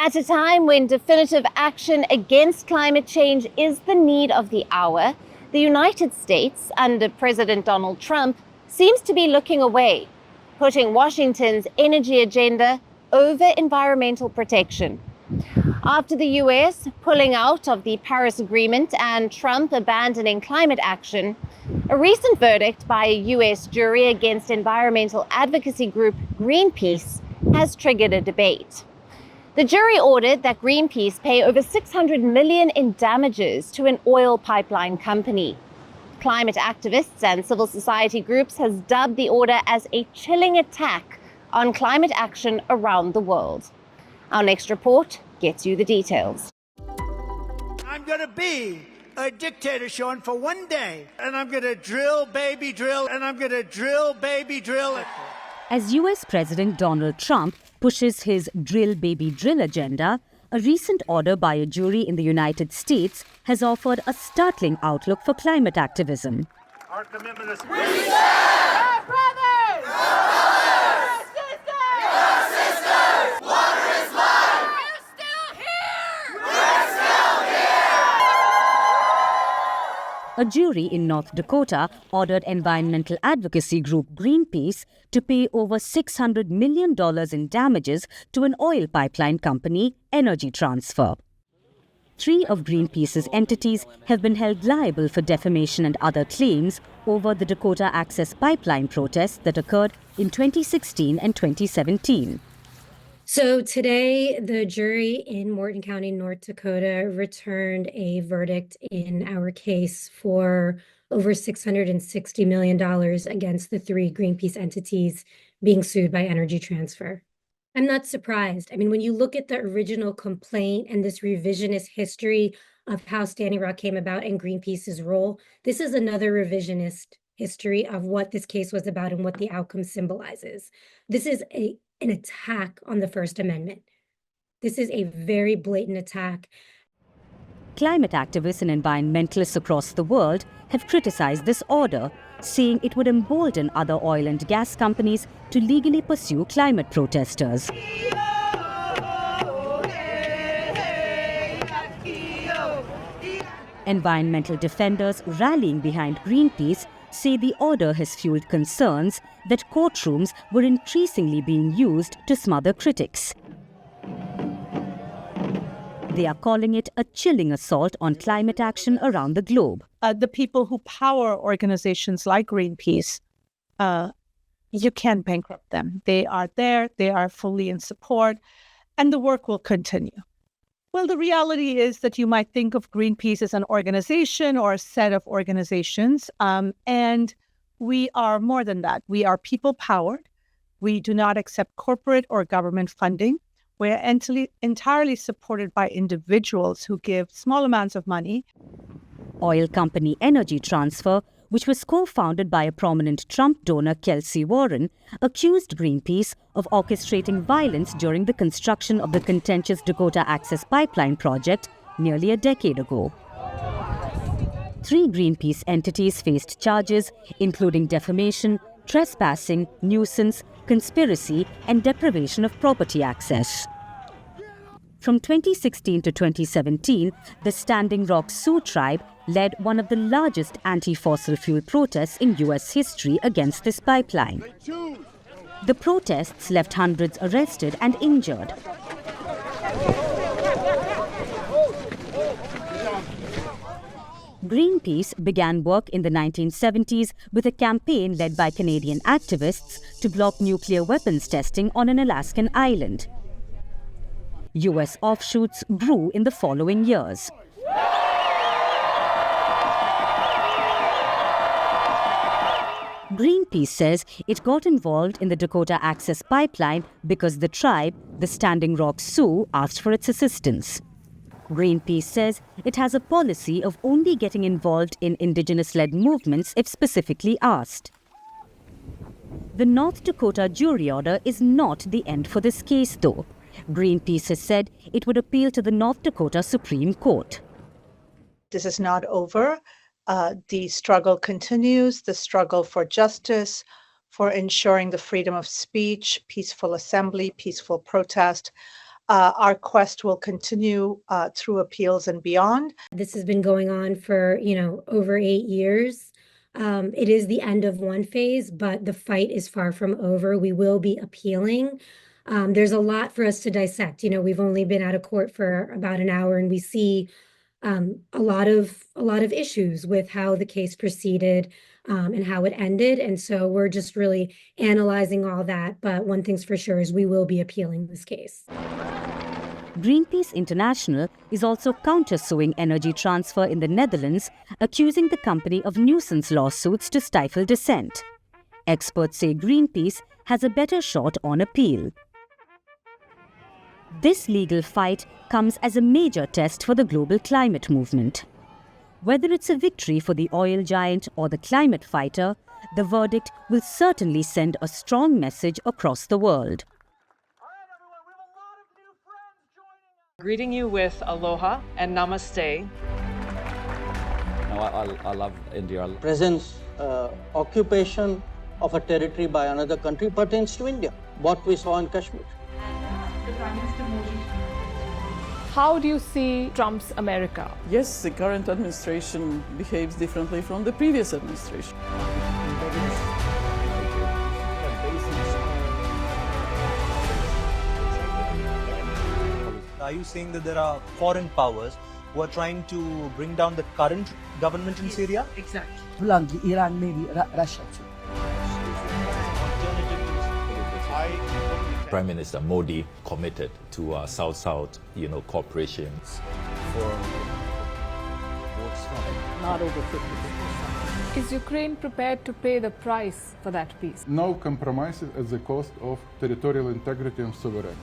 At a time when definitive action against climate change is the need of the hour, the United States, under President Donald Trump, seems to be looking away, putting Washington's energy agenda over environmental protection. After the US pulling out of the Paris Agreement and Trump abandoning climate action, a recent verdict by a US jury against environmental advocacy group Greenpeace has triggered a debate. The jury ordered that Greenpeace pay over $600 million in damages to an oil pipeline company. Climate activists and civil society groups has dubbed the order as a chilling attack on climate action around the world. Our next report gets you the details. I'm going to be a dictator, Sean, for one day, and I'm going to drill, baby, drill, and I'm going to drill, baby, drill. As US President Donald Trump pushes his drill, baby, drill agenda, a recent order by a jury in the United States has offered a startling outlook for climate activism. Our commitment is... We stand! Our brothers! Our brothers! Our sisters! Water is life! We're still here! We're still here! A jury in North Dakota ordered environmental advocacy group Greenpeace to pay over $600 million in damages to an oil pipeline company, Energy Transfer. 3 of Greenpeace's entities have been held liable for defamation and other claims over the Dakota Access Pipeline protests that occurred in 2016 and 2017. So today, the jury in Morton County, North Dakota, returned a verdict in our case for over $660 million against the 3 Greenpeace entities being sued by Energy Transfer. I'm not surprised. I mean, when you look at the original complaint and this revisionist history of how Standing Rock came about and Greenpeace's role, this is another revisionist history of what this case was about and what the outcome symbolizes. This is an attack on the First Amendment. This is a very blatant attack. Climate activists and environmentalists across the world have criticized this order, saying it would embolden other oil and gas companies to legally pursue climate protesters. Environmental defenders rallying behind Greenpeace say the order has fueled concerns that courtrooms were increasingly being used to smother critics. They are calling it a chilling assault on climate action around the globe. The people who power organizations like Greenpeace, you can't bankrupt them. They are there, they are fully in support, and the work will continue. Well, the reality is that you might think of Greenpeace as an organization or a set of organizations, and we are more than that. We are people-powered. We do not accept corporate or government funding. We are entirely supported by individuals who give small amounts of money. Oil company Energy Transfer, which was co-founded by a prominent Trump donor, Kelsey Warren, accused Greenpeace of orchestrating violence during the construction of the contentious Dakota Access Pipeline project nearly a decade ago. 3 Greenpeace entities faced charges, including defamation, trespassing, nuisance, conspiracy, and deprivation of property access. From 2016 to 2017, the Standing Rock Sioux tribe led one of the largest anti-fossil fuel protests in U.S. history against this pipeline. The protests left hundreds arrested and injured. Greenpeace began work in the 1970s with a campaign led by Canadian activists to block nuclear weapons testing on an Alaskan island. U.S. offshoots grew in the following years. Greenpeace says it got involved in the Dakota Access Pipeline because the tribe, the Standing Rock Sioux, asked for its assistance. Greenpeace says it has a policy of only getting involved in indigenous-led movements if specifically asked. The North Dakota jury order is not the end for this case, though. Greenpeace has said it would appeal to the North Dakota Supreme Court. This is not over. The struggle continues, the struggle for justice, for ensuring the freedom of speech, peaceful assembly, peaceful protest. Our quest will continue through appeals and beyond. This has been going on for, over 8 years. It is the end of one phase, but the fight is far from over. We will be appealing. There's a lot for us to dissect. We've only been out of court for about an hour, and we see a lot of issues with how the case proceeded and how it ended. And so we're just really analyzing all that. But one thing's for sure is we will be appealing this case. Greenpeace International is also countersuing Energy Transfer in the Netherlands, accusing the company of nuisance lawsuits to stifle dissent. Experts say Greenpeace has a better shot on appeal. This legal fight comes as a major test for the global climate movement. Whether it's a victory for the oil giant or the climate fighter, the verdict will certainly send a strong message across the world. Greeting you with aloha and namaste. I love India. Presence, occupation of a territory by another country pertains to India, what we saw in Kashmir. The Prime Minister Modi. How do you see Trump's America? Yes, the current administration behaves differently from the previous administration. Are you saying that there are foreign powers who are trying to bring down the current government in Syria? Exactly. Bluntly, Iran, maybe Russia too. Prime Minister Modi committed to South-South, cooperation. Not over 50%. Is Ukraine prepared to pay the price for that peace? No compromises at the cost of territorial integrity and sovereignty.